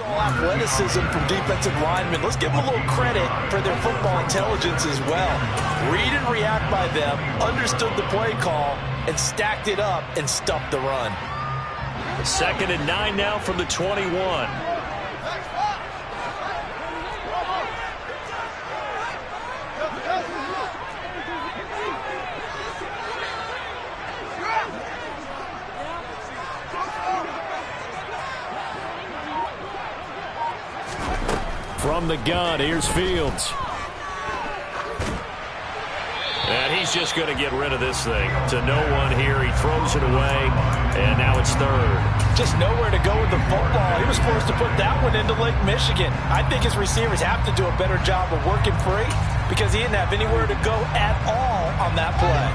All athleticism from defensive linemen. Let's give them a little credit for their football intelligence as well. Read and react by them, understood the play call, and stacked it up and stuffed the run. 2nd and 9 now from the 21. From the gun, here's Fields. And he's just going to get rid of this thing. To no one here. He throws it away, and now it's 3rd. Just nowhere to go with the football. He was forced to put that one into Lake Michigan. I think his receivers have to do a better job of working free because he didn't have anywhere to go at all on that play.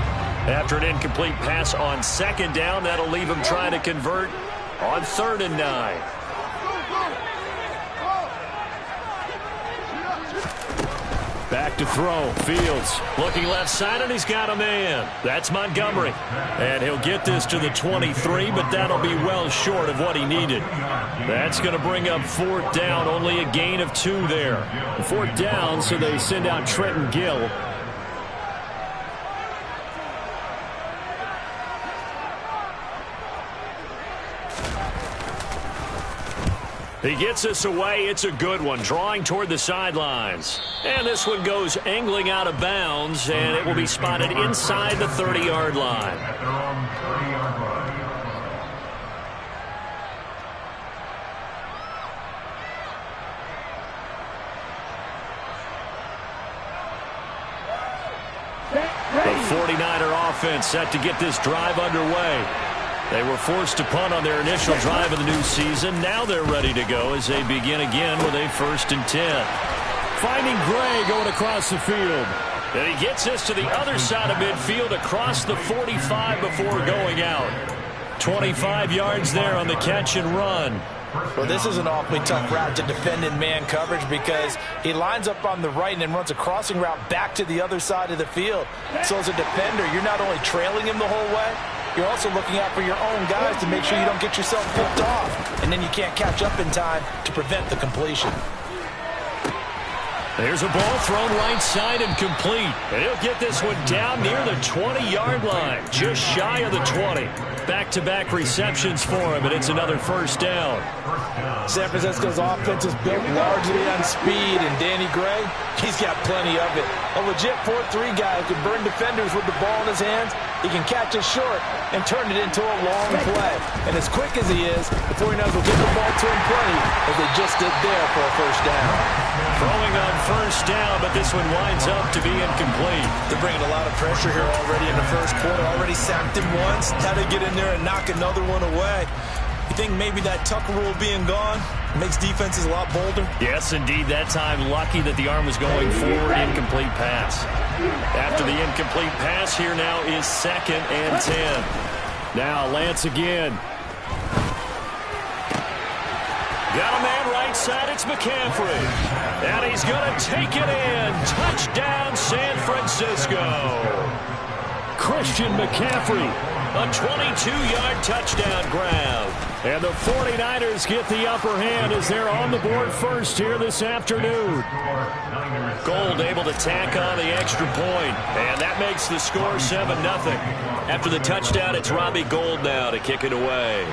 After an incomplete pass on 2nd down, that'll leave him trying to convert on 3rd and 9. Back to throw. Fields looking left side, and he's got a man. That's Montgomery. And he'll get this to the 23, but that'll be well short of what he needed. That's going to bring up 4th down. Only a gain of 2 there. 4th down, so they send out Trenton Gill. He gets this away. It's a good one, drawing toward the sidelines. And this one goes angling out of bounds, and it will be spotted inside the 30-yard line. The 49er offense set to get this drive underway. They were forced to punt on their initial drive of the new season. Now they're ready to go as they begin again with a 1st and 10. Finding Gray going across the field. And he gets this to the other side of midfield across the 45 before going out. 25 yards there on the catch and run. Well, this is an awfully tough route to defend in man coverage because he lines up on the right and then runs a crossing route back to the other side of the field. So as a defender, you're not only trailing him the whole way, you're also looking out for your own guys to make sure you don't get yourself picked off. And then you can't catch up in time to prevent the completion. There's a ball thrown right side and complete. And he'll get this one down near the 20-yard line, just shy of the 20. Back-to-back receptions for him, and it's another 1st down. San Francisco's offense is built largely on speed, and Danny Gray, he's got plenty of it. A legit 4-3 guy who can burn defenders with the ball in his hands. He can catch it short and turn it into a long play. And as quick as he is, the 49ers will get the ball to him plenty, as they just did there for a 1st down. Throwing on 1st down, but this one winds up to be incomplete. They're bringing a lot of pressure here already in the 1st quarter. Already sacked him once. Now they get in there and knock another one away. You think maybe that Tucker rule being gone makes defenses a lot bolder? Yes, indeed. That time, lucky that the arm was going forward. Incomplete pass. After the incomplete pass, here now is 2nd and 10. Now Lance again. Got a man right side. It's McCaffrey. And he's going to take it in. Touchdown, San Francisco. Christian McCaffrey. A 22-yard touchdown grab. And the 49ers get the upper hand as they're on the board first here this afternoon. Gold able to tack on the extra point. And that makes the score 7-0. After the touchdown, it's Robbie Gould now to kick it away.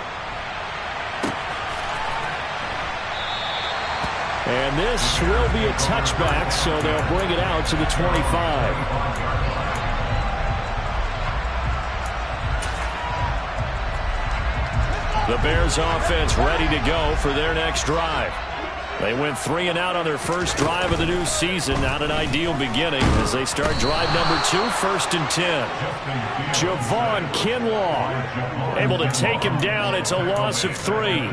And this will be a touchback, so they'll bring it out to the 25. The Bears offense ready to go for their next drive. They went 3 and out on their first drive of the new season. Not an ideal beginning as they start drive number 2, 1st and 10. Javon Kinlaw able to take him down. It's a loss of 3.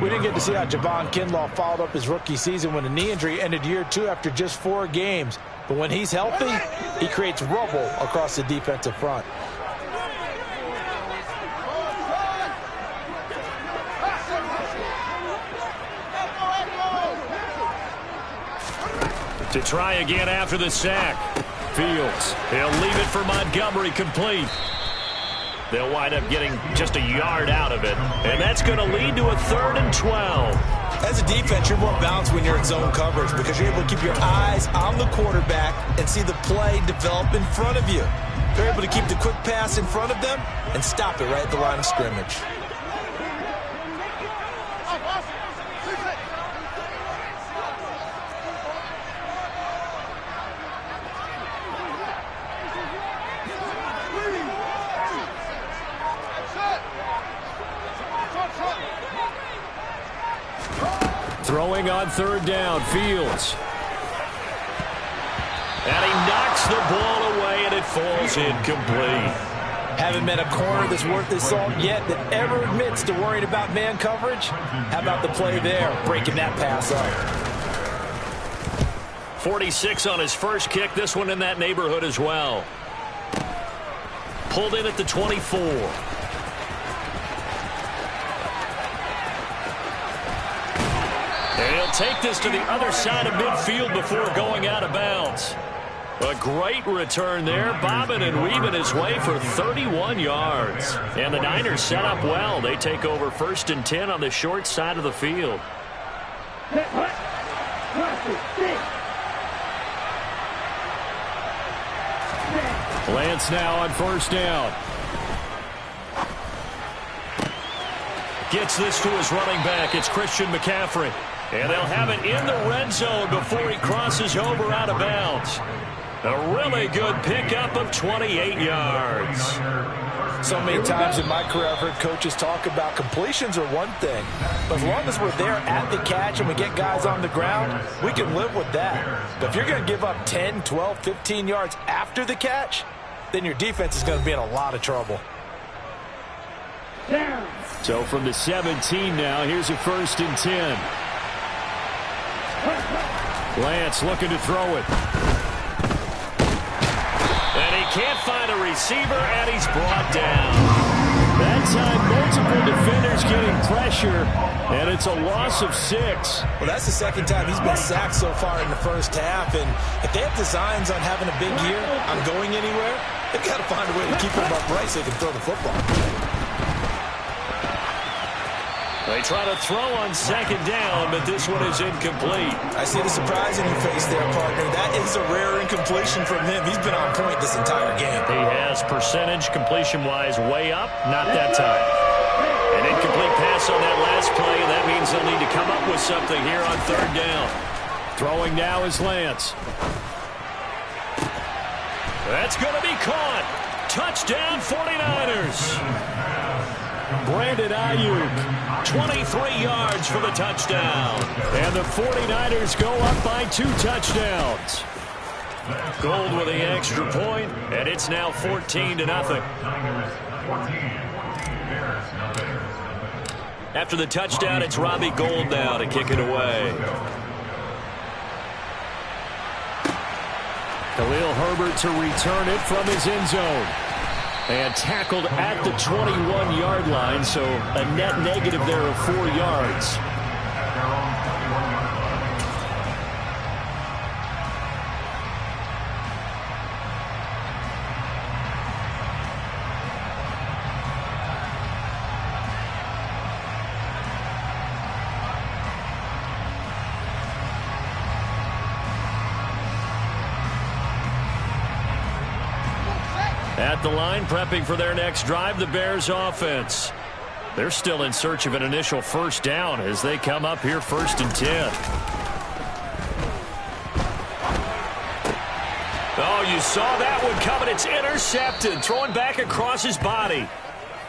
We didn't get to see how Javon Kinlaw followed up his rookie season when a knee injury ended year 2 after just 4 games. But when he's healthy, he creates rubble across the defensive front. To try again after the sack. Fields. He'll leave it for Montgomery complete. They'll wind up getting just a yard out of it. And that's going to lead to a 3rd and 12. As a defense, you're more balanced when you're in zone coverage because you're able to keep your eyes on the quarterback and see the play develop in front of you. They're able to keep the quick pass in front of them and stop it right at the line of scrimmage. Throwing on third down, Fields. And he knocks the ball away, and it falls incomplete. Haven't met a corner that's worth his salt yet that ever admits to worrying about man coverage. How about the play there, breaking that pass up? 46 on his first kick, this one in that neighborhood as well. Pulled in at the 24. And he'll take this to the other side of midfield before going out of bounds. A great return there, bobbing and weaving his way for 31 yards. And the Niners set up well. They take over 1st and 10 on the short side of the field. Lance now on 1st down. Gets this to his running back. It's Christian McCaffrey. And they'll have it in the red zone before he crosses over out of bounds. A really good pickup of 28 yards. So many times in my career I've heard coaches talk about completions are one thing, but as long as we're there at the catch and we get guys on the ground, we can live with that. But if you're going to give up 10, 12, 15 yards after the catch, then your defense is going to be in a lot of trouble. So from the 17 now, here's a 1st and 10. Lance looking to throw it. And he can't find a receiver, and he's brought down. That time, multiple defenders getting pressure, and it's a loss of 6. Well, that's the second time he's been sacked so far in the first half, and if they have designs on having a big year, on going anywhere, they've got to find a way to keep him upright so they can throw the football. They try to throw on 2nd down, but this one is incomplete. I see the surprise in your face there, partner. That is a rare incompletion from him. He's been on point this entire game. He has percentage completion-wise way up, not that time. An incomplete pass on that last play, and that means they'll need to come up with something here on 3rd down. Throwing now is Lance. That's going to be caught. Touchdown 49ers. Brandon Ayuk, 23 yards for the touchdown. And the 49ers go up by 2 touchdowns. Gold with the extra point, and it's now 14-0. After the touchdown, it's Robbie Gould now to kick it away. Khalil Herbert to return it from his end zone. And tackled at the 21-yard line, so a net negative there of 4 yards. At the line, prepping for their next drive, the Bears offense. They're still in search of an initial 1st down as they come up here 1st and 10. Oh, you saw that one coming. It's intercepted. Throwing back across his body.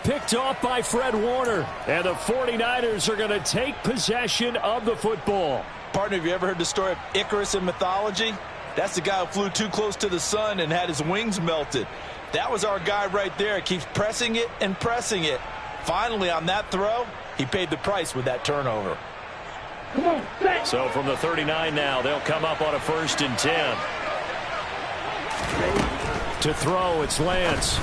Picked off by Fred Warner. And the 49ers are going to take possession of the football. Partner, have you ever heard the story of Icarus in mythology? That's the guy who flew too close to the sun and had his wings melted. That was our guy right there. Keeps pressing it and pressing it. Finally, on that throw, he paid the price with that turnover. So from the 39 now, they'll come up on a 1st and 10. To throw, it's Lance.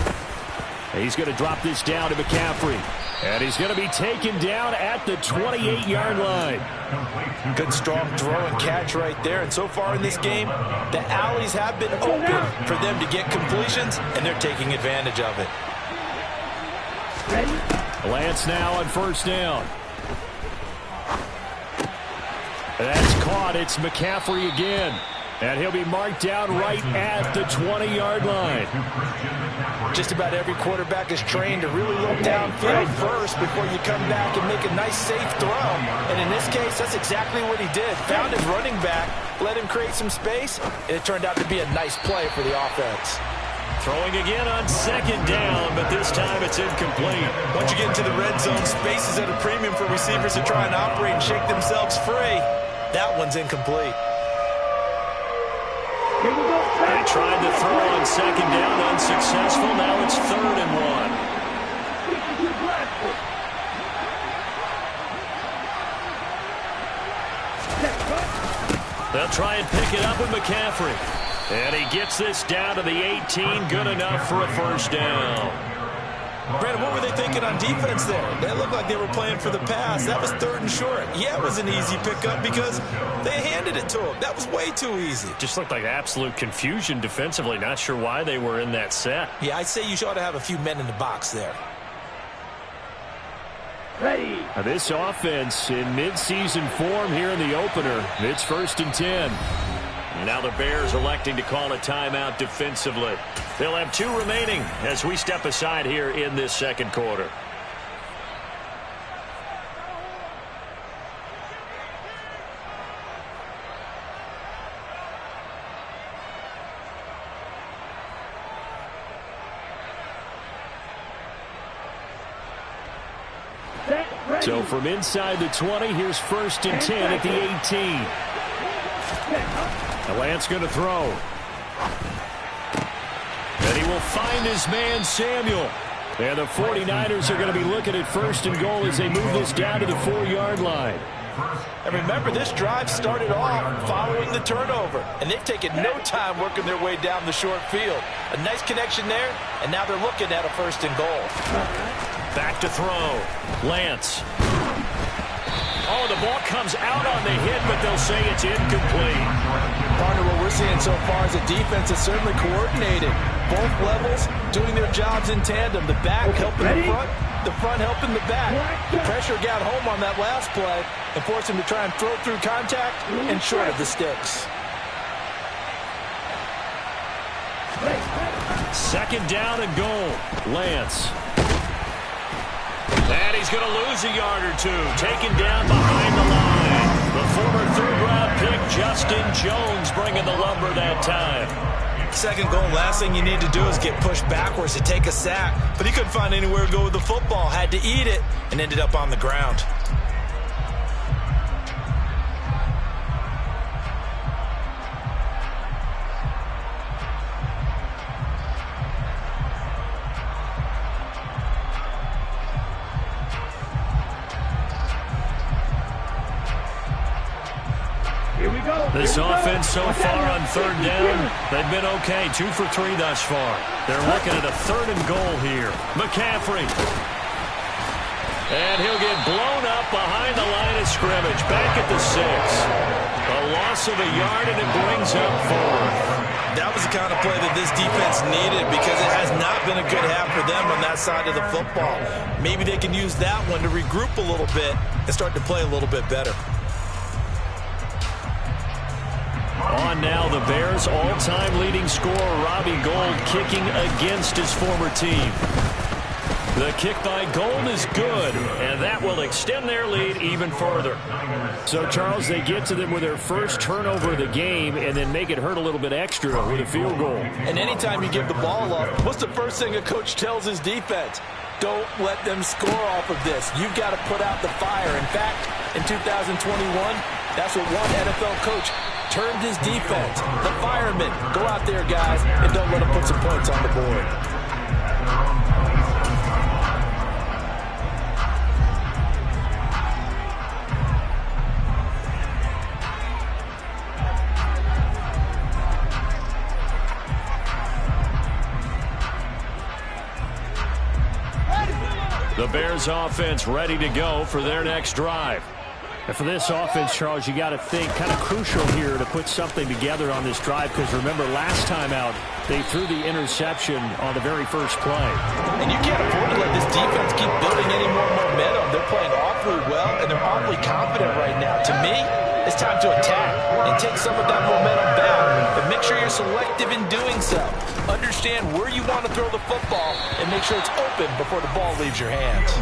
He's going to drop this down to McCaffrey. And he's going to be taken down at the 28-yard line. Good strong throw and catch right there. And so far in this game, the alleys have been open for them to get completions, and they're taking advantage of it. Lance now on 1st down. That's caught. It's McCaffrey again. And he'll be marked down right at the 20-yard line. Just about every quarterback is trained to really look downfield first before you come back and make a nice, safe throw. And in this case, that's exactly what he did. Found his running back, let him create some space, and it turned out to be a nice play for the offense. Throwing again on second down, but this time it's incomplete. Once you get into the red zone, space is at a premium for receivers to try and operate and shake themselves free. That one's incomplete. They tried to throw on second down, unsuccessful. Now it's 3rd and 1. They'll try and pick it up with McCaffrey. And he gets this down to the 18, good enough for a first down. Brandon, what were they thinking on defense there? They looked like they were playing for the pass. That was 3rd and short. Yeah, it was an easy pickup because they handed it to him. That was way too easy. Just looked like absolute confusion defensively. Not sure why they were in that set. Yeah, I'd say you ought to have a few men in the box there. Ready. Now this offense in midseason form here in the opener. It's 1st and 10. Now the Bears electing to call a timeout defensively. They'll have 2 remaining as we step aside here in this second quarter. So from inside the 20, here's 1st and 10 at the 18. Now Lance going to throw. And he will find his man, Samuel. And the 49ers are going to be looking at 1st and goal as they move this down to the 4-yard line. And remember, this drive started off following the turnover. And they've taken no time working their way down the short field. A nice connection there, and now they're looking at a 1st and goal. Back to throw. Lance. Oh, the ball comes out on the hit, but they'll say it's incomplete. Partner, what we're seeing so far is a defense that's certainly coordinated. Both levels doing their jobs in tandem. The back helping the front helping the back. The pressure got home on that last play and forced him to try and throw through contact and short of the sticks. 2nd down and goal. Lance. And he's going to lose a yard or 2. Taken down behind the line. The former 3rd-round pick, Justin Jones, bringing the lumber that time. 2nd goal, last thing you need to do is get pushed backwards to take a sack. But he couldn't find anywhere to go with the football. Had to eat it and ended up on the ground. This offense so far on 3rd down, they've been okay. 2 for 3 thus far. They're looking at a 3rd and goal here. McCaffrey. And he'll get blown up behind the line of scrimmage. Back at the 6. A loss of a yard, and it brings up 4th. That was the kind of play that this defense needed because it has not been a good half for them on that side of the football. Maybe they can use that one to regroup a little bit and start to play a little bit better. On now, the Bears' all-time leading scorer, Robbie Gould, kicking against his former team. The kick by Gould is good, and that will extend their lead even further. So, Charles, they get to them with their first turnover of the game and then make it hurt a little bit extra with a field goal. And anytime you give the ball up, what's the first thing a coach tells his defense? Don't let them score off of this. You've got to put out the fire. In fact, in 2021, that's what one NFL coach termed his defense. The firemen. Go out there, guys, and don't let them put some points on the board. The Bears offense ready to go for their next drive. And for this offense, Charles, you got to think kind of crucial here to put something together on this drive because remember last time out they threw the interception on the very first play. And you can't afford to let this defense keep building any more momentum. They're playing awfully well and they're awfully confident right now. To me, It's time to attack and take some of that momentum back. But make sure you're selective in doing so. Understand where you want to throw the football and make sure it's open before the ball leaves your hands.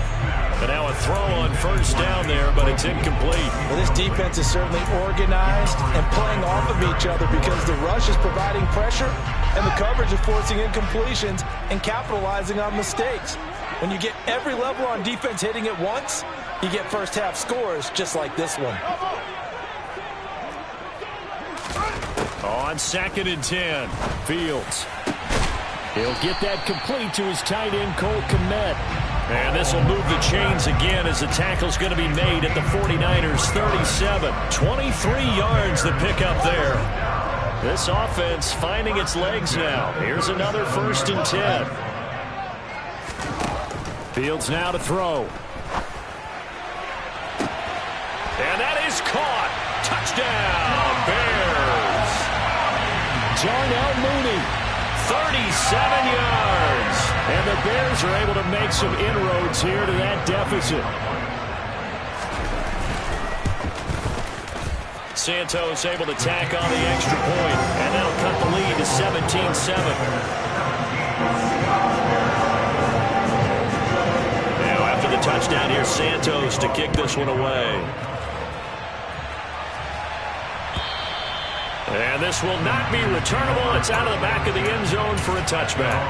And now a throw on first down there, but it's incomplete. Well, this defense is certainly organized and playing off of each other because the rush is providing pressure and the coverage is forcing incompletions and capitalizing on mistakes. When you get every level on defense hitting at once, you get first half scores just like this one. On 2nd and 10, Fields. He'll get that complete to his tight end, Cole Kmet. And this will move the chains again as the tackle's going to be made at the 49ers 37. 23 yards the pickup there. This offense finding its legs now. Here's another 1st and 10. Fields now to throw. And that is caught. Touchdown, Bears. Darnell Mooney, 37 yards. And the Bears are able to make some inroads here to that deficit. Santos able to tack on the extra point, and that'll cut the lead to 17-7. Now after the touchdown, here's Santos to kick this one away. And this will not be returnable. It's out of the back of the end zone for a touchback.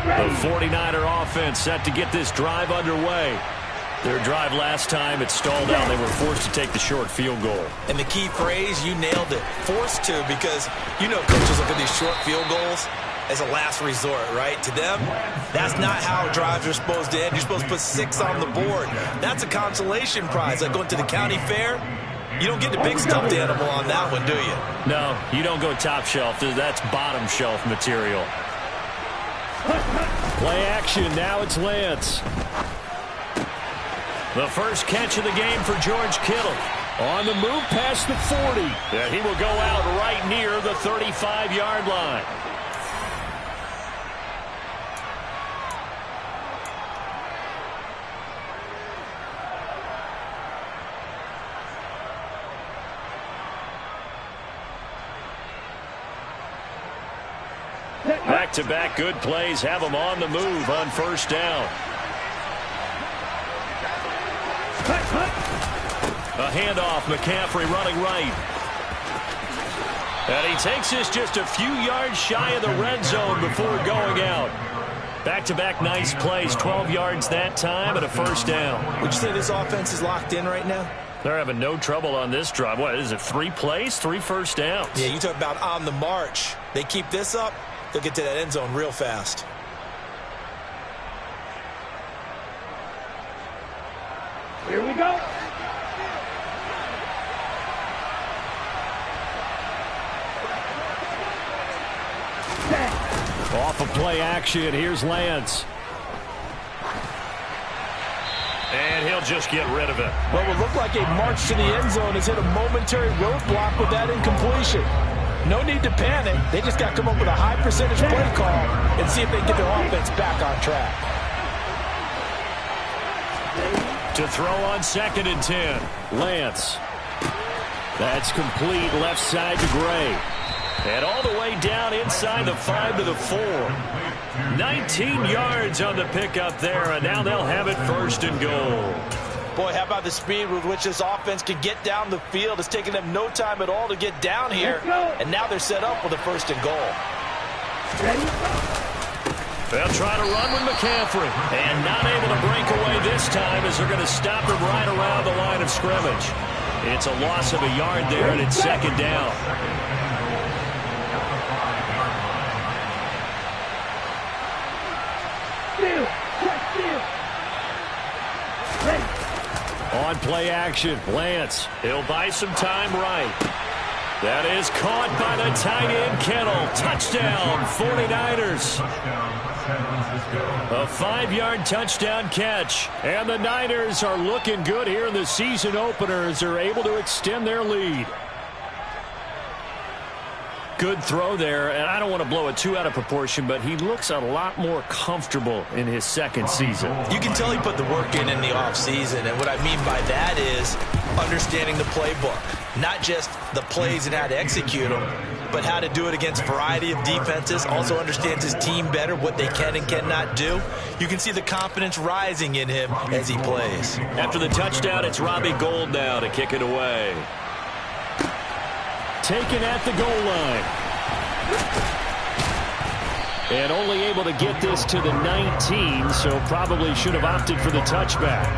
The 49er offense set to get this drive underway. Their drive last time, it stalled out. They were forced to take the short field goal. And the key phrase, you nailed it, forced to, because you know coaches look at these short field goals as a last resort, right? To them, that's not how drives are supposed to end. You're supposed to put 6 on the board. That's a consolation prize. Like going to the county fair, you don't get the big stuffed animal on that one, do you? No, you don't go top shelf. That's bottom shelf material. Play action, now it's Lance. The first catch of the game for George Kittle. On the move past the 40. And he will go out right near the 35-yard line. Back-to-back good plays have them on the move on first down. A handoff, McCaffrey running right. And he takes this just a few yards shy of the red zone before going out. Back-to-back nice plays, 12 yards that time and a first down. Would you say this offense is locked in right now? They're having no trouble on this drive. What is it, 3 plays, 3 first downs? Yeah, you talk about on the march. They keep this up, they'll get to that end zone real fast. Here we go. Off of play action, here's Lance. And he'll just get rid of it. What would look like a march to the end zone has hit a momentary roadblock with that incompletion. No need to panic. They just got to come up with a high percentage play call and see if they can get their offense back on track. To throw on 2nd and 10, Lance. That's complete left side to Gray. And all the way down inside the 5 to the 4. 19 yards on the pickup there, and now they'll have it 1st and goal. Boy, how about the speed with which this offense can get down the field? It's taken them no time at all to get down here, and now they're set up with a 1st and goal. Ready? They'll try to run with McCaffrey, and not able to break away this time as they're going to stop him right around the line of scrimmage. It's a loss of a yard there, and it's 2nd down. On play action, Lance. He'll buy some time right. That is caught by the tight end, Kittle. Touchdown, 49ers. A 5-yard touchdown catch. And the Niners are looking good here in the season opener as they're able to extend their lead. Good throw there, and I don't want to blow it too out of proportion, but he looks a lot more comfortable in his second season. You can tell he put the work in the offseason, and what I mean by that is understanding the playbook. Not just the plays and how to execute them, but how to do it against a variety of defenses. Also understands his team better, what they can and cannot do. You can see the confidence rising in him as he plays. After the touchdown, it's Robbie Gould now to kick it away. Taken at the goal line. And only able to get this to the 19, so probably should have opted for the touchback.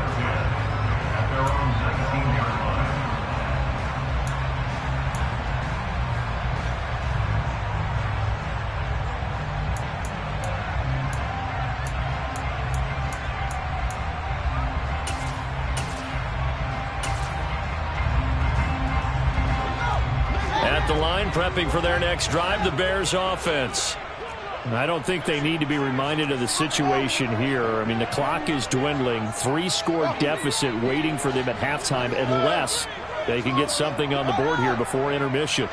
At the line, prepping for their next drive, the Bears offense. I don't think they need to be reminded of the situation here. I mean, the clock is dwindling. 3-score deficit waiting for them at halftime unless they can get something on the board here before intermission.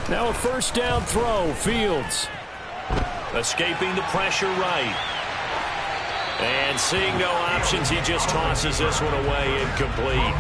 Now a first down throw, Fields. Escaping the pressure right. And seeing no options, he just tosses this one away, incomplete.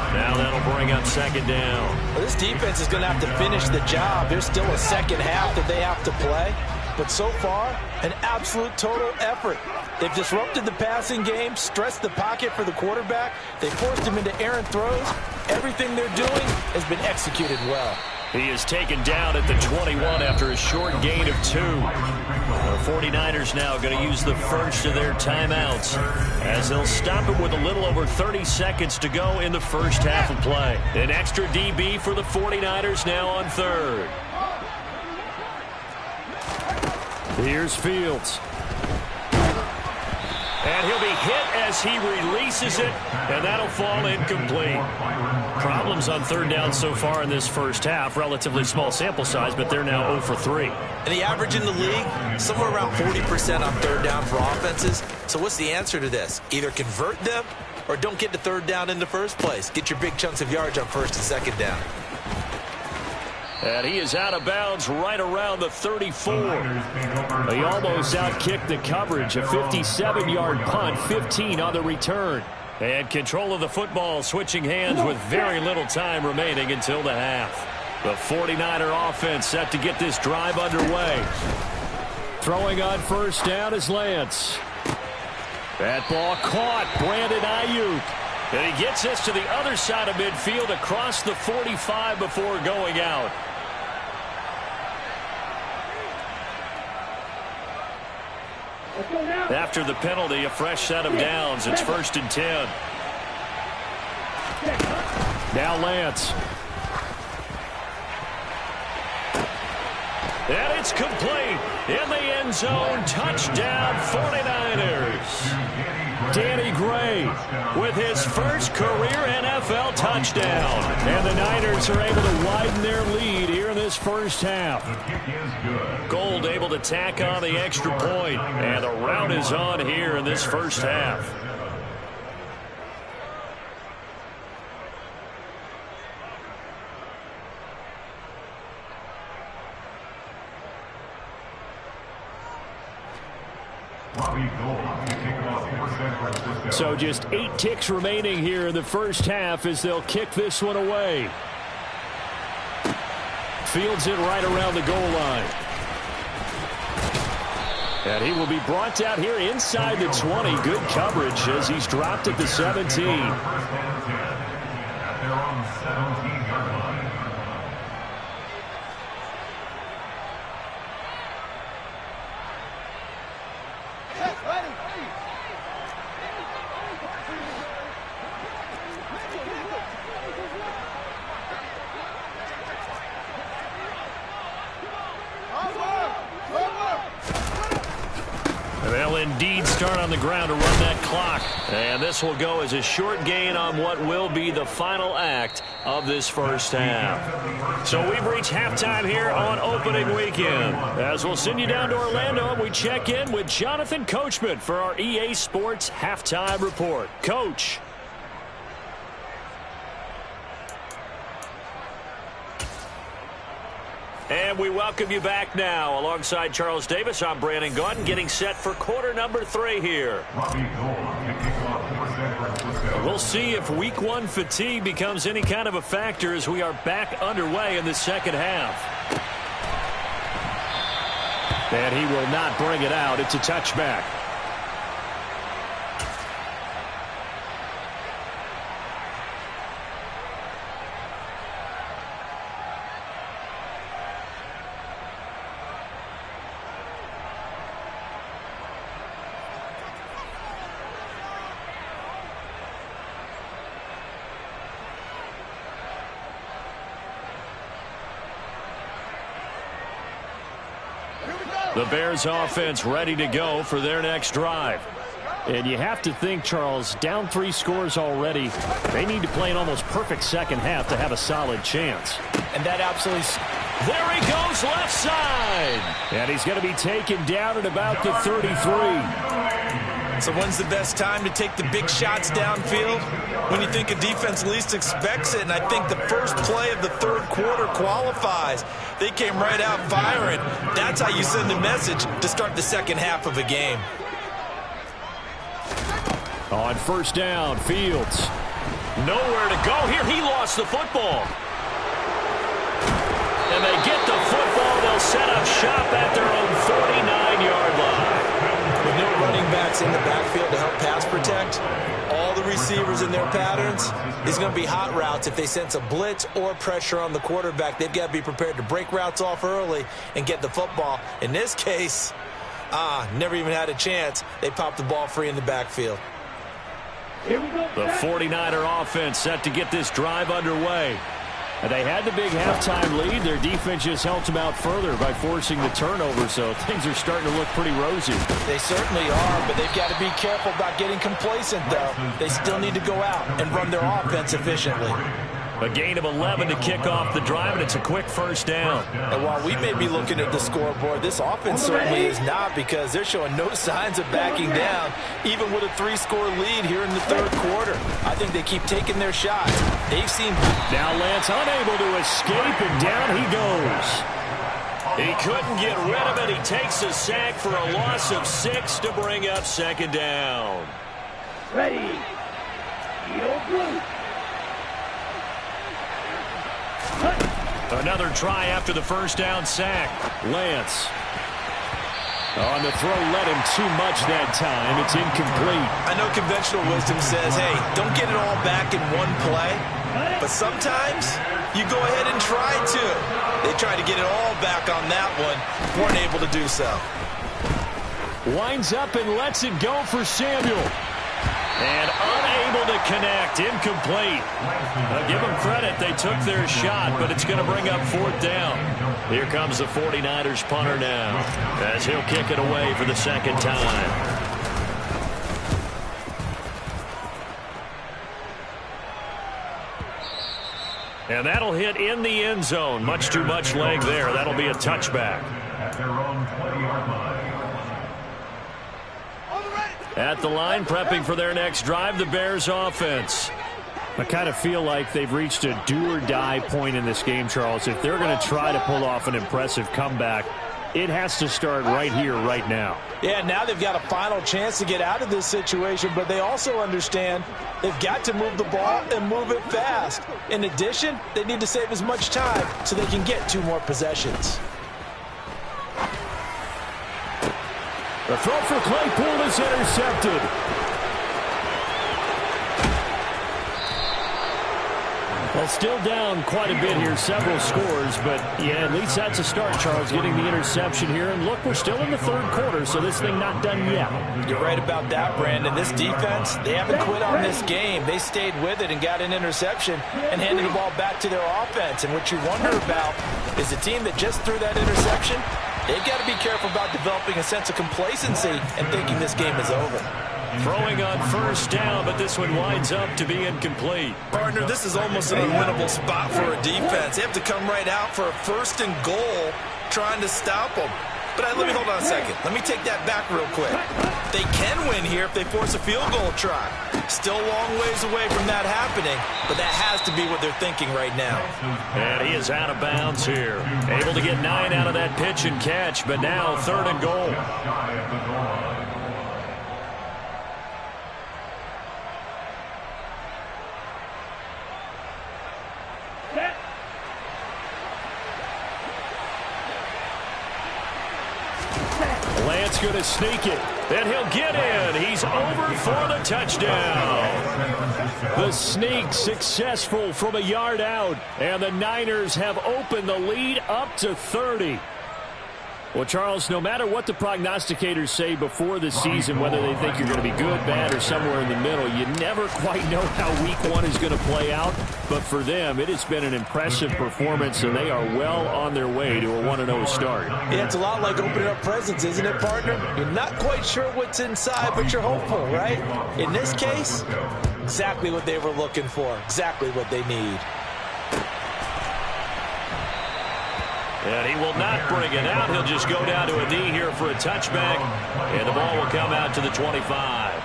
Now that'll bring up second down. Well, this defense is going to have to finish the job. There's still a second half that they have to play. But so far, an absolute total effort. They've disrupted the passing game, stressed the pocket for the quarterback. They forced him into errant throws. Everything they're doing has been executed well. He is taken down at the 21 after a short gain of 2. The 49ers now going to use the first of their timeouts as they'll stop him with a little over 30 seconds to go in the first half of play. An extra DB for the 49ers now on third. Here's Fields. And he'll be hit as he releases it, and that'll fall incomplete. Problems on third down so far in this first half. Relatively small sample size, but they're now 0 for 3. And the average in the league, somewhere around 40% on third down for offenses. So what's the answer to this? Either convert them or don't get to third down in the first place. Get your big chunks of yards on first and second down. And he is out of bounds right around the 34. He almost outkicked the coverage. A 57-yard punt, 15 on the return. And control of the football switching hands with very little time remaining until the half. The 49er offense set to get this drive underway. Throwing on first down is Lance. That ball caught. Brandon Ayuk. And he gets this to the other side of midfield across the 45 before going out. After the penalty, a fresh set of downs. It's 1st and 10. Now Lance. And it's complete. In the end zone. Touchdown 49ers. Danny Gray with his first career NFL touchdown. And the Niners are able to widen their lead here in this first half. Gould able to tack on the extra point. And the rout is on here in this first half. So just 8 ticks remaining here in the first half as they'll kick this one away. Fields it right around the goal line. And he will be brought down here inside the 20. Good coverage as he's dropped at the 17. They'll indeed start on the ground to run that clock. And this will go as a short gain on what will be the final act of this first half. So we've reached halftime here on opening weekend. As we'll send you down to Orlando, and we check in with Jonathan Coachman for our EA Sports Halftime Report. Coach. And we welcome you back now. Alongside Charles Davis, I'm Brandon Gaudin, getting set for quarter number 3 here. We'll see if week 1 fatigue becomes any kind of a factor as we are back underway in the second half. And he will not bring it out. It's a touchback. The Bears offense ready to go for their next drive. And you have to think, Charles, down 3 scores already. They need to play an almost perfect second half to have a solid chance. And that absolutely... There he goes, left side. And he's going to be taken down at about the 33. So when's the best time to take the big shots downfield? When you think a defense least expects it, and I think the first play of the third quarter qualifies. They came right out firing. That's how you send a message to start the second half of a game. On first down, Fields. Nowhere to go here. He lost the football. And they get the football. They'll set up shop at their own 49-yard line. With no running backs in the backfield to help pass protect, all the receivers in their patterns is going to be hot routes. If they sense a blitz or pressure on the quarterback, they've got to be prepared to break routes off early and get the football. In this case, never even had a chance. They popped the ball free in the backfield. The 49er offense set to get this drive underway. And they had the big halftime lead. Their defense just helped them out further by forcing the turnover, so things are starting to look pretty rosy. They certainly are, but they've got to be careful about getting complacent, though. They still need to go out and run their offense efficiently. A gain of 11 to kick off the drive, and it's a quick first down. And while we may be looking at the scoreboard, this offense certainly is not, because they're showing no signs of backing down, even with a 3-score lead here in the third quarter. I think they keep taking their shots. They've seen... Now Lance unable to escape, and down he goes. He couldn't get rid of it. He takes a sack for a loss of 6 to bring up second down. Ready. Field blue. Another try after the first down sack. Lance. On the throw, let him too much that time. It's incomplete. I know conventional wisdom says, hey, don't get it all back in one play. But sometimes you go ahead and try to. They tried to get it all back on that one. Weren't able to do so. Winds up and lets it go for Samuel. And unable to connect. Incomplete. Now give them credit. They took their shot, but it's going to bring up fourth down. Here comes the 49ers punter now, as he'll kick it away for the second time. And that'll hit in the end zone. Much too much leg there. That'll be a touchback. At their own 20-yard line. At the line, prepping for their next drive, the Bears offense. I kind of feel like they've reached a do-or-die point in this game, Charles. If they're going to try to pull off an impressive comeback, it has to start right here, right now. Yeah, now they've got a final chance to get out of this situation, but they also understand they've got to move the ball and move it fast. In addition, they need to save as much time so they can get 2 more possessions. The throw for Claypool is intercepted. Well, still down quite a bit here, several scores, but yeah, at least that's a start, Charles, getting the interception here. And look, we're still in the third quarter, so this thing not done yet. You're right about that, Brandon. This defense, they haven't quit on this game. They stayed with it and got an interception and handed the ball back to their offense. And what you wonder about is the team that just threw that interception, They've got to be careful about developing a sense of complacency and thinking this game is over. Throwing on first down, but this one winds up to be incomplete. Partner, this is almost an unwinnable spot for a defense. They have to come right out for a first and goal trying to stop them. But let me hold on a second. Let me take that back real quick. They can win here if they force a field goal try. Still a long ways away from that happening, but that has to be what they're thinking right now. And he is out of bounds here. Able to get 9 out of that pitch and catch, but now third and goal. Lance going to sneak it, and he'll get in. He's over for the touchdown. The sneak successful from a yard out, and the Niners have opened the lead up to 30. Well, Charles, no matter what the prognosticators say before the season, whether they think you're going to be good, bad, or somewhere in the middle, you never quite know how week one is going to play out. But for them, it has been an impressive performance, and they are well on their way to a 1-0 start. Yeah, it's a lot like opening up presents, isn't it, partner? You're not quite sure what's inside, but you're hopeful, right? In this case, exactly what they were looking for, exactly what they need. And he will not bring it out. He'll just go down to a knee here for a touchback. And the ball will come out to the 25.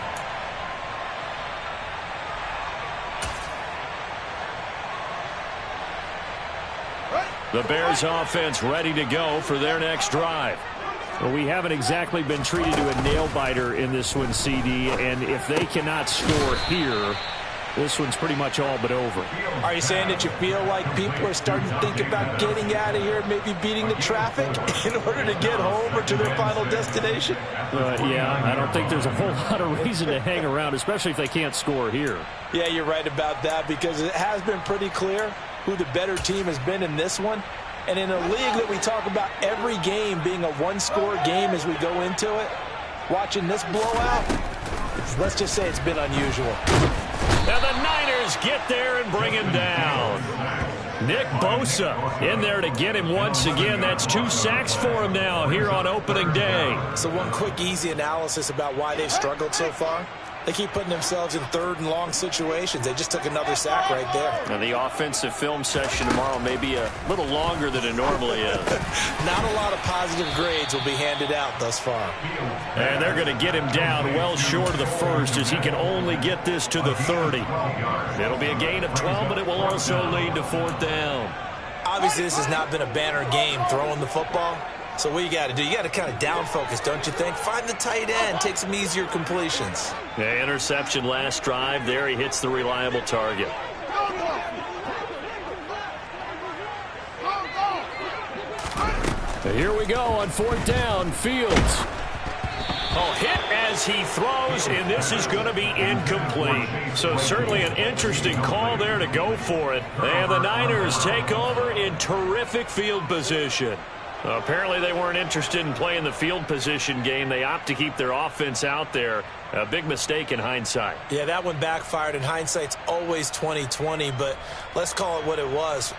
The Bears offense ready to go for their next drive. Well, we haven't exactly been treated to a nail-biter in this one, CD. And if they cannot score here, this one's pretty much all but over. Are you saying that you feel like people are starting to think about getting out of here, maybe beating the traffic in order to get home or to their final destination? Yeah, I don't think there's a whole lot of reason to hang around, especially if they can't score here. Yeah, you're right about that, because it has been pretty clear who the better team has been in this one. And in a league that we talk about every game being a one-score game as we go into it, watching this blowout, let's just say it's been unusual. And the Niners get there and bring him down. Nick Bosa in there to get him once again. That's 2 sacks for him now here on opening day. So one quick, easy analysis about why they've struggled so far. They keep putting themselves in third and long situations. They just took another sack right there. Now the offensive film session tomorrow may be a little longer than it normally is. Not a lot of positive grades will be handed out thus far. And they're going to get him down well short of the first, as he can only get this to the 30. It'll be a gain of 12, but it will also lead to 4th down. Obviously, this has not been a banner game throwing the football. So what you got to do, you got to kind of down focus, don't you think? Find the tight end, take some easier completions. The interception last drive. There he hits the reliable target. Here we go on 4th down. Fields. Oh, hit as he throws, and this is going to be incomplete. So certainly an interesting call there to go for it. And the Niners take over in terrific field position. Apparently they weren't interested in playing the field position game. They opt to keep their offense out there. A big mistake in hindsight. Yeah, that one backfired. In hindsight's always 20/20, but let's call it what it was.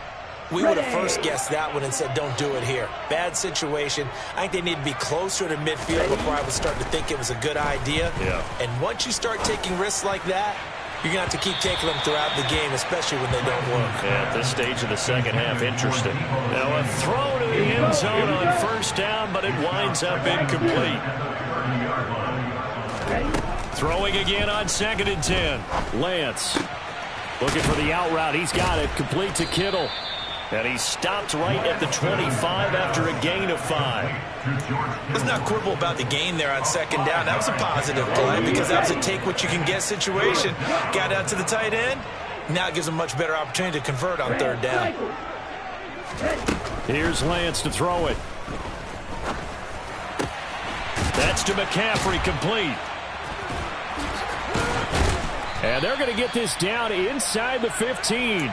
We would have first guessed that one and said, don't do it here. Bad situation. I think they need to be closer to midfield before I would start to think it was a good idea. Yeah. And once you start taking risks like that, you're going to have to keep taking them throughout the game, especially when they don't work. Yeah, at this stage of the second half, interesting. Now a throw to the end zone on first down, but it winds up incomplete. Throwing again on 2nd and 10. Lance looking for the out route. He's got it. Complete to Kittle. And he stopped right at the 25 after a gain of 5. Let's not quibble about the gain there on 2nd down. That was a positive play because that was a take-what-you-can-get situation. Got out to the tight end. Now it gives him a much better opportunity to convert on 3rd down. Here's Lance to throw it. That's to McCaffrey, complete. And they're going to get this down inside the 15.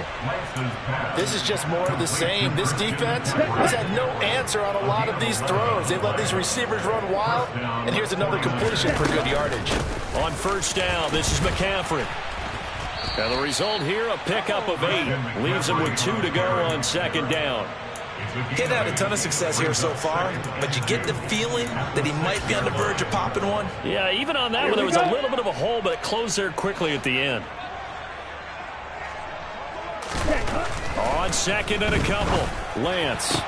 This is just more of the same. This defense has had no answer on a lot of these throws. They've let these receivers run wild, and here's another completion for good yardage. On first down, this is McCaffrey. And the result here, a pickup of 8. Leaves him with 2 to go on 2nd down. He hasn't had a ton of success here so far, but you get the feeling that he might be on the verge of popping one. Yeah, even on that one, there was a little bit of a hole, but it closed there quickly at the end. On second and a couple, Lance.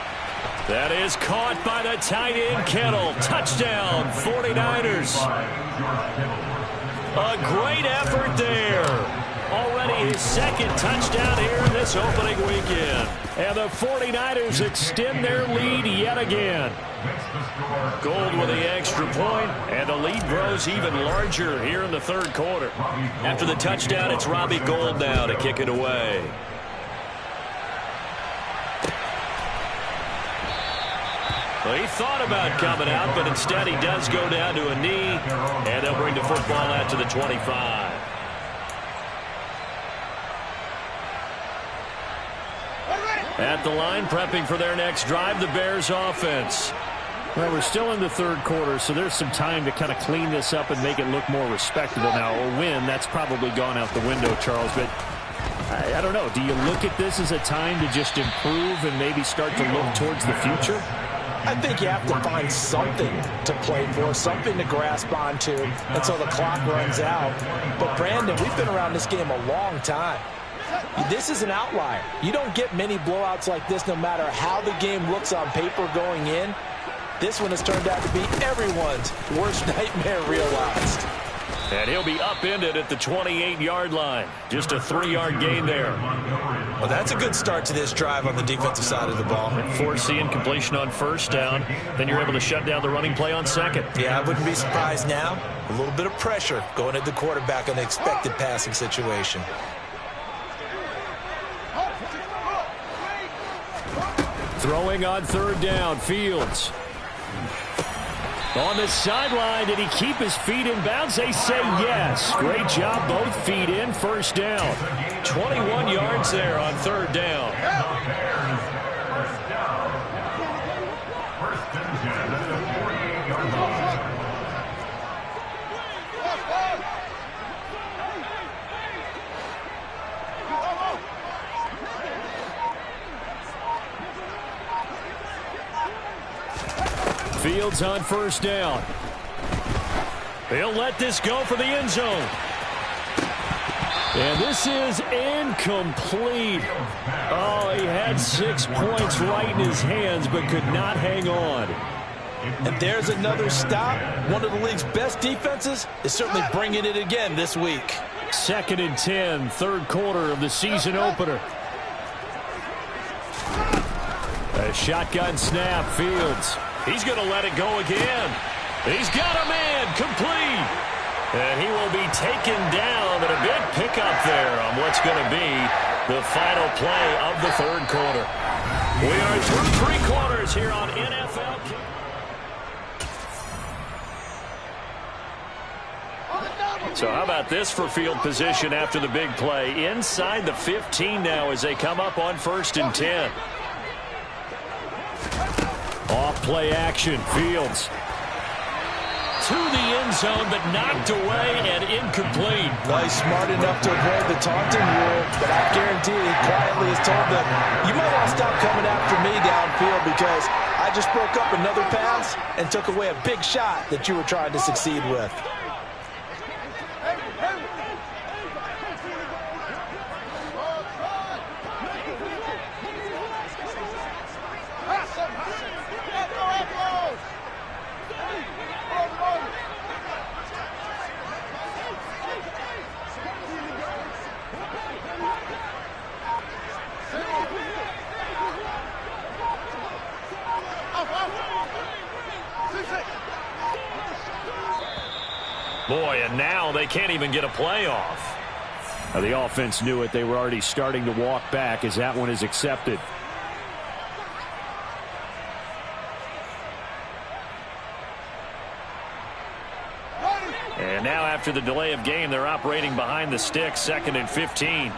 That is caught by the tight end, Kittle. Touchdown, 49ers. A great effort there. Already his second touchdown here in this opening weekend. And the 49ers extend their lead yet again. Gold with the extra point, and the lead grows even larger here in the third quarter. After the touchdown, it's Robbie Gould now to kick it away. Well, he thought about coming out, but instead he does go down to a knee, and they'll bring the football out to the 25. At the line, prepping for their next drive, the Bears offense. Well, we're still in the third quarter, so there's some time to kind of clean this up and make it look more respectable now. A win, that's probably gone out the window, Charles, but I don't know. Do you look at this as a time to just improve and maybe start to look towards the future? I think you have to find something to play for, something to grasp onto until the clock runs out. But, Brandon, we've been around this game a long time. This is an outlier. You don't get many blowouts like this no matter how the game looks on paper going in. This one has turned out to be everyone's worst nightmare realized. And he'll be upended at the 28-yard line. Just a 3-yard gain there. Well, that's a good start to this drive on the defensive side of the ball. Force incompletion on first down. Then you're able to shut down the running play on second. Yeah, I wouldn't be surprised now. A little bit of pressure going at the quarterback in the expected passing situation. Throwing on third down, Fields. On the sideline, did he keep his feet in bounds? They say yes. Great job, both feet in, first down. 21 yards there on third down. Fields on first down. He'll let this go for the end zone. And this is incomplete. Oh, he had 6 points right in his hands, but could not hang on. And there's another stop. One of the league's best defenses is certainly bringing it again this week. 2nd and 10, third quarter of the season opener. A shotgun snap, Fields. He's going to let it go again. He's got a man, complete. And he will be taken down, but a big pickup there on what's going to be the final play of the third quarter. We are through 3 quarters here on NFL. So how about this for field position after the big play? Inside the 15 now as they come up on 1st and 10. Off play action, Fields. To the end zone, but knocked away and incomplete. Well, he's smart enough to avoid the taunting rule, but I guarantee he quietly has told them, you might want to stop coming after me downfield because I just broke up another pass and took away a big shot that you were trying to succeed with. Boy, and now they can't even get a playoff. Now, the offense knew it. They were already starting to walk back as that one is accepted. And now after the delay of game, they're operating behind the sticks, 2nd and 15.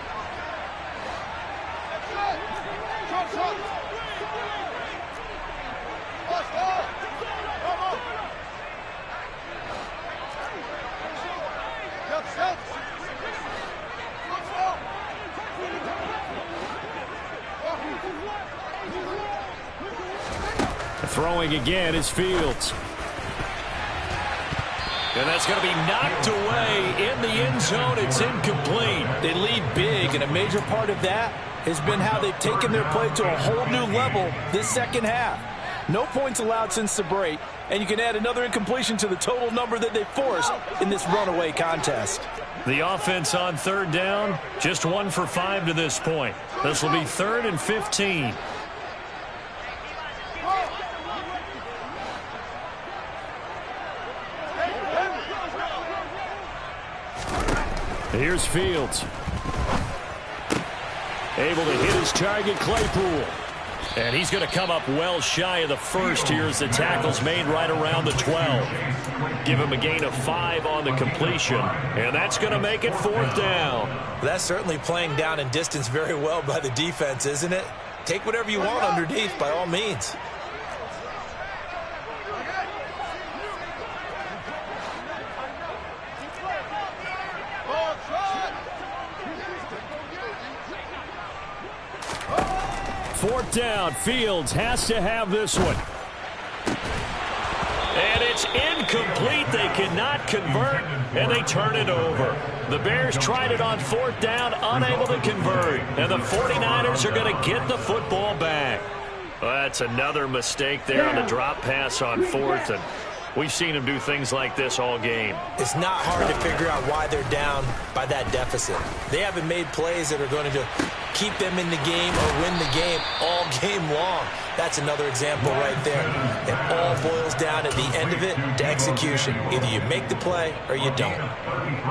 Throwing again is Fields. And that's going to be knocked away in the end zone. It's incomplete. They lead big, and a major part of that has been how they've taken their play to a whole new level this second half. No points allowed since the break, and you can add another incompletion to the total number that they forced in this runaway contest. The offense on third down, just 1 for 5 to this point. This will be 3rd and 15. Here's Fields. Able to hit his target, Claypool. And he's going to come up well shy of the first here as the tackle's made right around the 12. Give him a gain of 5 on the completion. And that's going to make it 4th down. That's certainly playing down in distance very well by the defense, isn't it? Take whatever you want underneath by all means. Fourth down. Fields has to have this one. And it's incomplete. They cannot convert, and they turn it over. The Bears tried it on 4th down, unable to convert. And the 49ers are going to get the football back. Well, that's another mistake there on the drop pass on 4th. And we've seen them do things like this all game. It's not hard to figure out why they're down by that deficit. They haven't made plays that are going to keep them in the game or win the game all game long. That's another example right there. It all boils down at the end of it to execution. Either you make the play or you don't.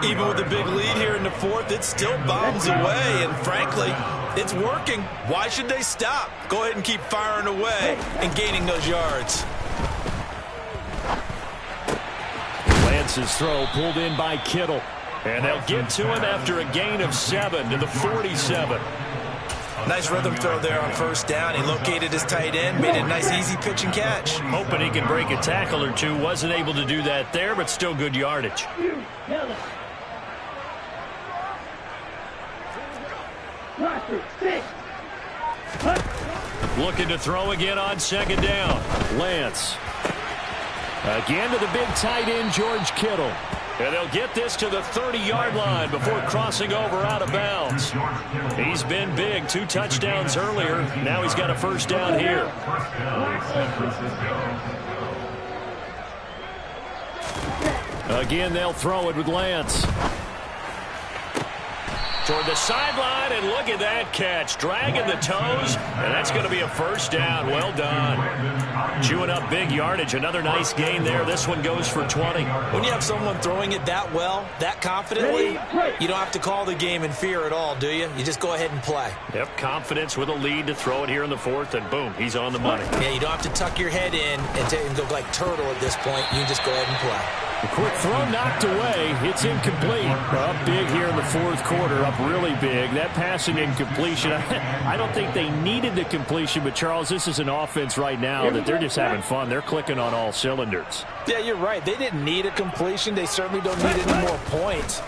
Even with the big lead here in the 4th, it still bombs away, and frankly, it's working. Why should they stop? Go ahead and keep firing away and gaining those yards. Lance's throw pulled in by Kittle. And they'll get to him after a gain of 7 to the 47. Nice rhythm throw there on 1st down. He located his tight end, made a nice easy pitch and catch. Hoping he can break a tackle or two. Wasn't able to do that there, but still good yardage. Looking to throw again on 2nd down. Lance. Again to the big tight end, George Kittle. And they'll get this to the 30-yard line before crossing over out of bounds. He's been big. 2 touchdowns earlier. Now he's got a 1st down here. Again, they'll throw it with Lance. Toward the sideline, and look at that catch. Dragging the toes, and that's going to be a 1st down. Well done. Chewing up big yardage. Another nice gain there. This one goes for 20. When you have someone throwing it that well, that confidently, you don't have to call the game in fear at all, do you? You just go ahead and play. Yep, confidence with a lead to throw it here in the 4th, and boom, he's on the money. Yeah, you don't have to tuck your head in and go like turtle at this point. You just go ahead and play. A quick throw knocked away. It's incomplete. Up big here in the 4th quarter. Up really big. That passing incompletion. I don't think they needed the completion, but Charles, this is an offense right now that they're just having fun. They're clicking on all cylinders. Yeah, you're right. They didn't need a completion. They certainly don't need any more points.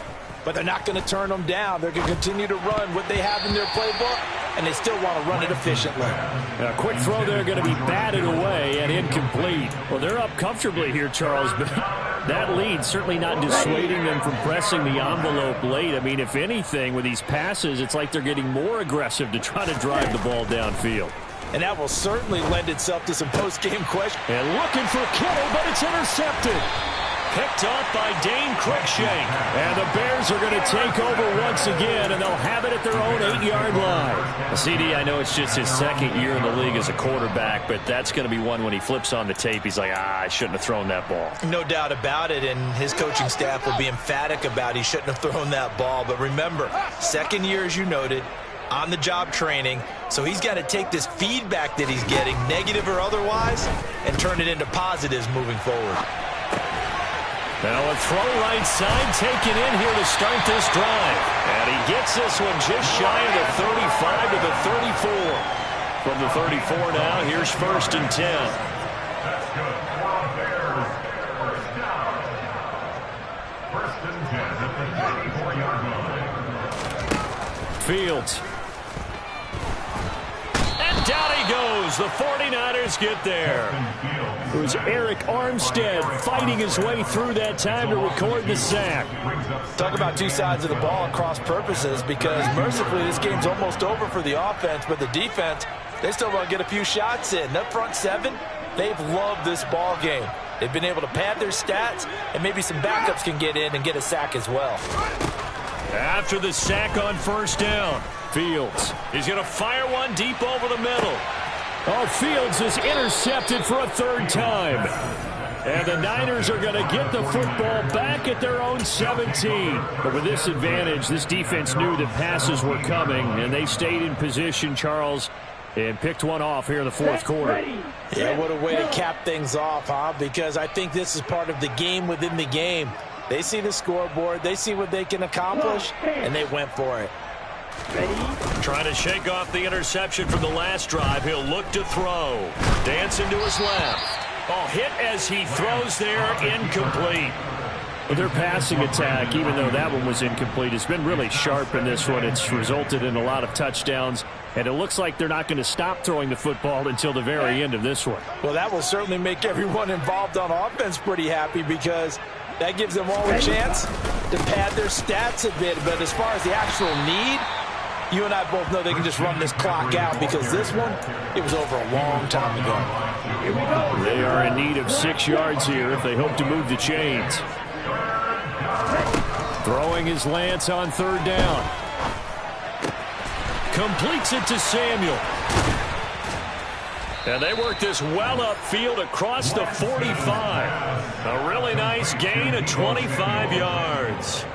But they're not going to turn them down. They're going to continue to run what they have in their playbook, and they still want to run it efficiently. A quick throw there going to be batted away and incomplete. Well, they're up comfortably here, Charles, but that lead certainly not dissuading them from pressing the envelope late. I mean, if anything, with these passes, it's like they're getting more aggressive to try to drive the ball downfield. And that will certainly lend itself to some post-game questions. And looking for Kittle, but it's intercepted. Picked off by Dane Cruikshank. And the Bears are going to take over once again, and they'll have it at their own 8-yard line. CD, I know it's just his 2nd year in the league as a quarterback, but that's going to be one when he flips on the tape, he's like, I shouldn't have thrown that ball. No doubt about it, and his coaching staff will be emphatic about he shouldn't have thrown that ball. But remember, 2nd year, as you noted, on-the-job training, so he's got to take this feedback that he's getting, negative or otherwise, and turn it into positives moving forward. Now a throw right side taken in here to start this drive. And he gets this one just shy of the 35 to the 34. From the 34 now, here's 1st and 10. That's good. For the Bears, 1st down. 1st and 10 at the 34-yard line. Fields. And Down he goes. The 49ers get there. It was Eric Armstead fighting his way through that time to record the sack. Talk about two sides of the ball at cross purposes, because mercifully this game's almost over for the offense, but the defense, they still want to get a few shots in. That front seven, they've loved this ball game. They've been able to pad their stats, and maybe some backups can get in and get a sack as well. After the sack on first down, Fields. He's going to fire one deep over the middle. Oh, Fields is intercepted for a third time. And the Niners are going to get the football back at their own 17. But with this advantage, this defense knew that passes were coming, and they stayed in position, Charles, and picked one off here in the fourth quarter. Yeah, what a way to cap things off, huh? Because I think this is part of the game within the game. They see the scoreboard, they see what they can accomplish, and they went for it. Trying to shake off the interception from the last drive. He'll look to throw. Dancing to his left. Oh, hit as he throws there, incomplete. Well, their passing attack, even though that one was incomplete, has been really sharp in this one. It's resulted in a lot of touchdowns, and it looks like they're not going to stop throwing the football until the very end of this one. Well, that will certainly make everyone involved on offense pretty happy, because that gives them all a chance to pad their stats a bit. But as far as the actual need, you and I both know they can just run this clock out, because this one, it was over a long time ago. Here we go. They are in need of 6 yards here if they hope to move the chains. Throwing his Lance on third down. Completes it to Samuel. And they work this well upfield across the 45. A really nice gain of 25 yards.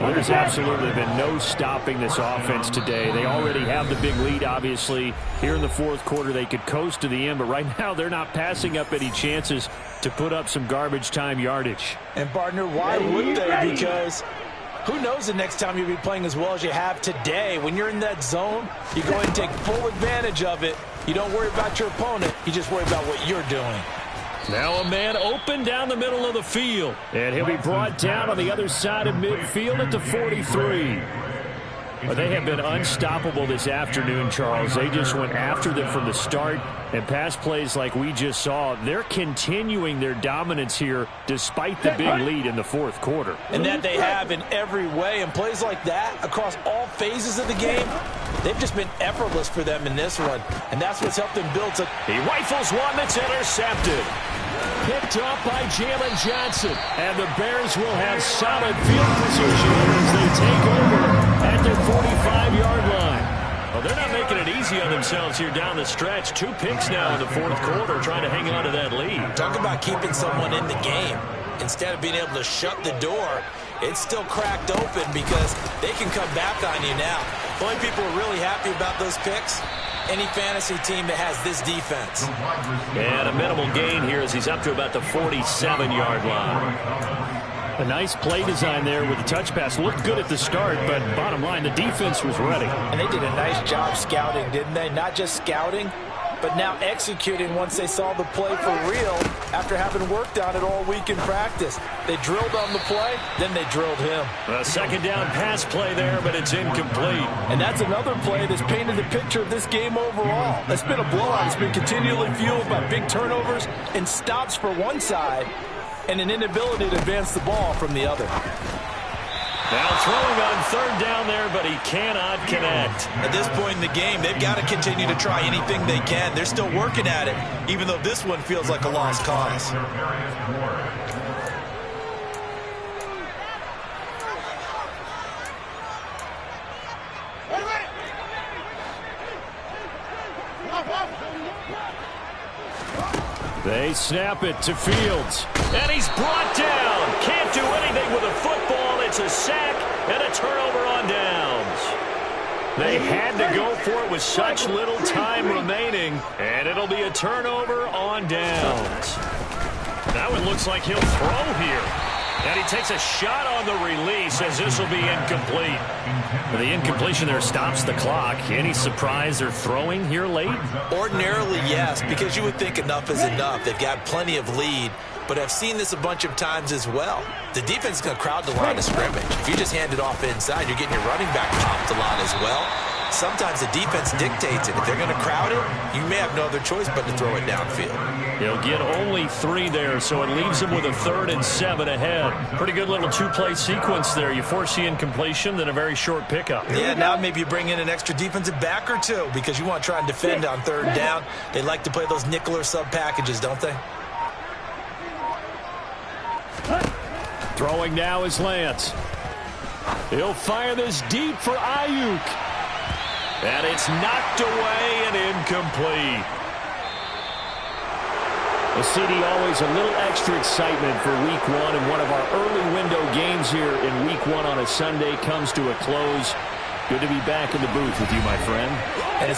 Well, there's absolutely been no stopping this offense today. They already have the big lead, obviously. Here in the fourth quarter, they could coast to the end, but right now they're not passing up any chances to put up some garbage time yardage. And, partner, why would they? Because who knows the next time you'll be playing as well as you have today. When you're in that zone, you go ahead and take full advantage of it. You don't worry about your opponent. You just worry about what you're doing. Now a man open down the middle of the field. And he'll be brought down on the other side of midfield at the 43. Well, they have been unstoppable this afternoon, Charles. They just went after them from the start, and pass plays like we just saw, they're continuing their dominance here despite the big lead in the fourth quarter. And that they have in every way. And plays like that across all phases of the game, they've just been effortless for them in this one. And that's what's helped them build. He rifles one that's intercepted. Picked off by Jalen Johnson. And the Bears will have solid field position as they take over at their 45-yard line. Well, they're not making it easy on themselves here down the stretch. 2 picks now in the fourth quarter, trying to hang on to that lead. Talk about keeping someone in the game. Instead of being able to shut the door, it's still cracked open, because they can come back on you now. The only people who are really happy about those picks, any fantasy team that has this defense. And a minimal gain here as he's up to about the 47-yard line. A nice play design there with the touch pass. Looked good at the start, but bottom line, the defense was ready. And they did a nice job scouting, didn't they? Not just scouting, but now executing once they saw the play for real after having worked on it all week in practice. They drilled on the play, then they drilled him. A second down pass play there, but it's incomplete. And that's another play that's painted the picture of this game overall. It's been a blowout. It's been continually fueled by big turnovers and stops for one side, and an inability to advance the ball from the other. Now throwing on third down there, but he cannot connect. At this point in the game, they've got to continue to try anything they can. They're still working at it, even though this one feels like a lost cause. They snap it to Fields. And he's brought down. Can't do anything with a football. It's a sack and a turnover on downs. They had to go for it with such little time remaining, and it'll be a turnover on downs. That one looks like he'll throw here. And he takes a shot on the release as this will be incomplete. The incompletion there stops the clock. Any surprise they're throwing here late? Ordinarily, yes, because you would think enough is enough. They've got plenty of lead, but I've seen this a bunch of times as well. The defense is going to crowd the line of scrimmage. If you just hand it off inside, you're getting your running back popped a lot as well. sometimes the defense dictates it. If they're going to crowd it, you may have no other choice but to throw it downfield. He'll get only 3 there, so it leaves him with a 3rd and 7 ahead. Pretty good little 2-play sequence there. You force the incompletion, then a very short pickup. Yeah, now maybe you bring in an extra defensive back or two because you want to try and defend on 3rd down. They like to play those nickel or sub packages, don't they? Throwing now is Lance. He'll fire this deep for Ayuk. And it's knocked away and incomplete. Well, CD, always a little extra excitement for Week 1, and one of our early window games here in Week 1 on a Sunday comes to a close. Good to be back in the booth with you, my friend. And it's